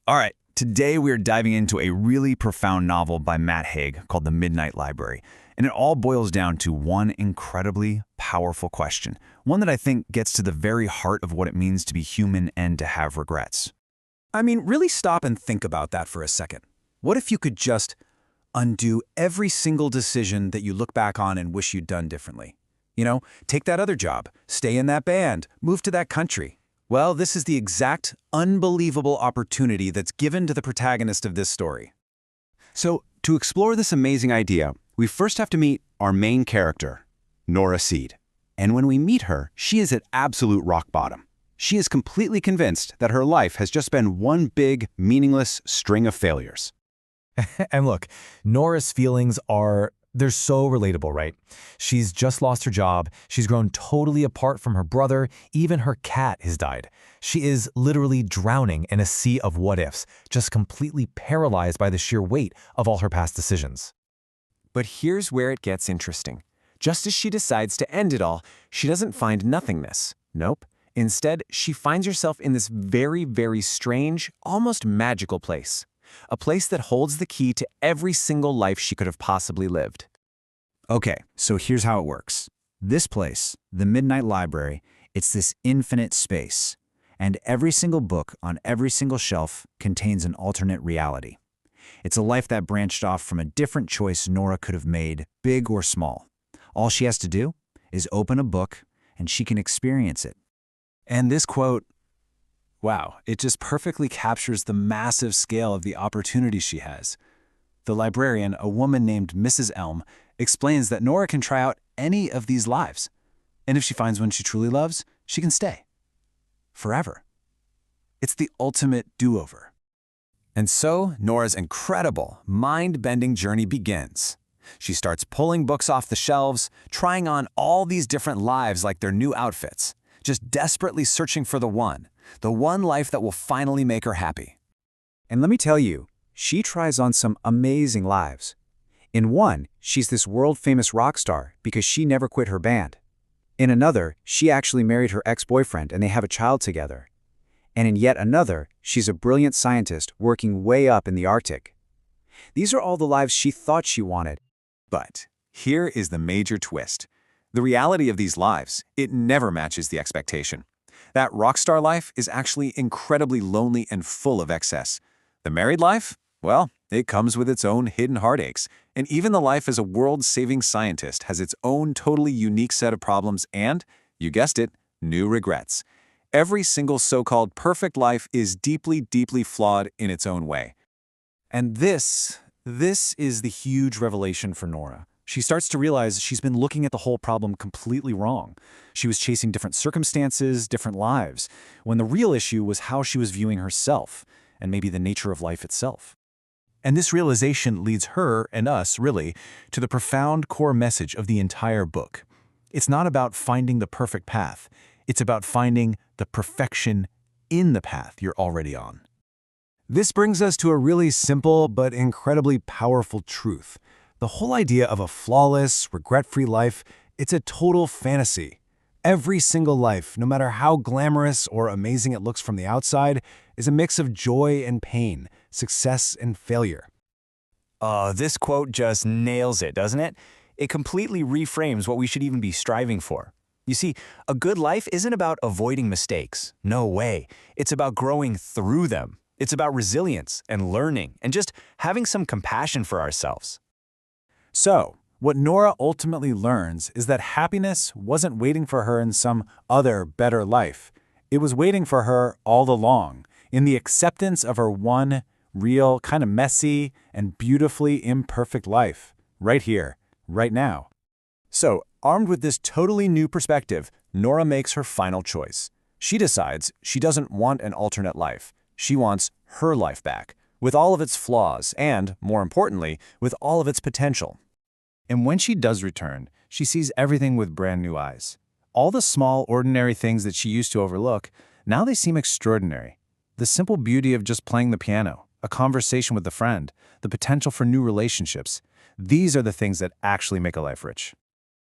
All right, today we are diving into a really profound novel by Matt Haig called The Midnight Library, and it all boils down to one incredibly powerful question, one that I think gets to the very heart of what it means to be human and to have regrets. I mean, really stop and think about that for a second. What if you could just undo every single decision that you look back on and wish you'd done differently? You know, take that other job, stay in that band, move to that country. Well, this is the exact unbelievable opportunity that's given to the protagonist of this story. So, to explore this amazing idea, we first have to meet our main character, Nora Seed. And when we meet her, she is at absolute rock bottom. She is completely convinced that her life has just been one big, meaningless string of failures. And look, Nora's feelings they're so relatable, right? She's just lost her job, she's grown totally apart from her brother, even her cat has died. She is literally drowning in a sea of what-ifs, just completely paralyzed by the sheer weight of all her past decisions. But here's where it gets interesting. Just as she decides to end it all, she doesn't find nothingness. Nope. Instead, she finds herself in this very, very strange, almost magical place. A place that holds the key to every single life she could have possibly lived. Okay, so here's how it works. This place, the Midnight Library, it's this infinite space, and every single book on every single shelf contains an alternate reality. It's a life that branched off from a different choice Nora could have made, big or small. All she has to do is open a book, and she can experience it. And this quote, wow, it just perfectly captures the massive scale of the opportunity she has. The librarian, a woman named Mrs. Elm, explains that Nora can try out any of these lives. And if she finds one she truly loves, she can stay. Forever. It's the ultimate do-over. And so, Nora's incredible, mind-bending journey begins. She starts pulling books off the shelves, trying on all these different lives like their new outfits, just desperately searching for the one life that will finally make her happy. And let me tell you, she tries on some amazing lives. In one, she's this world-famous rock star because she never quit her band. In another, she actually married her ex-boyfriend and they have a child together. And in yet another, she's a brilliant scientist working way up in the Arctic. These are all the lives she thought she wanted. But here is the major twist. The reality of these lives, it never matches the expectation. That rock star life is actually incredibly lonely and full of excess. The married life? Well, it comes with its own hidden heartaches. And even the life as a world-saving scientist has its own totally unique set of problems and, you guessed it, new regrets. Every single so-called perfect life is deeply, deeply flawed in its own way. And this is the huge revelation for Nora. She starts to realize she's been looking at the whole problem completely wrong. She was chasing different circumstances, different lives, when the real issue was how she was viewing herself, and maybe the nature of life itself. And this realization leads her, and us, really, to the profound core message of the entire book. It's not about finding the perfect path. It's about finding the perfection in the path you're already on. This brings us to a really simple but incredibly powerful truth. The whole idea of a flawless, regret-free life, it's a total fantasy. Every single life, no matter how glamorous or amazing it looks from the outside, is a mix of joy and pain, success and failure. This quote just nails it, doesn't it? It completely reframes what we should even be striving for. You see, a good life isn't about avoiding mistakes. No way. It's about growing through them. It's about resilience and learning and just having some compassion for ourselves. So, what Nora ultimately learns is that happiness wasn't waiting for her in some other, better life. It was waiting for her all along, in the acceptance of her one, real, kind of messy, and beautifully imperfect life, right here, right now. So, armed with this totally new perspective, Nora makes her final choice. She decides she doesn't want an alternate life. She wants her life back, with all of its flaws and, more importantly, with all of its potential. And when she does return, she sees everything with brand new eyes. All the small, ordinary things that she used to overlook, now they seem extraordinary. The simple beauty of just playing the piano, a conversation with a friend, the potential for new relationships, these are the things that actually make a life rich.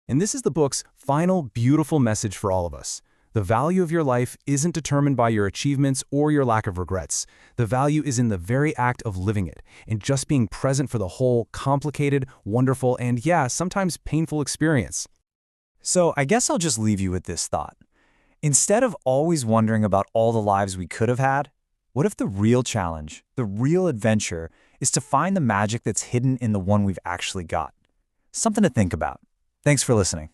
And this is the book's final beautiful message for all of us. The value of your life isn't determined by your achievements or your lack of regrets. The value is in the very act of living it, and just being present for the whole complicated, wonderful, and yeah, sometimes painful experience. So I guess I'll just leave you with this thought. Instead of always wondering about all the lives we could have had, what if the real challenge, the real adventure, is to find the magic that's hidden in the one we've actually got? Something to think about. Thanks for listening.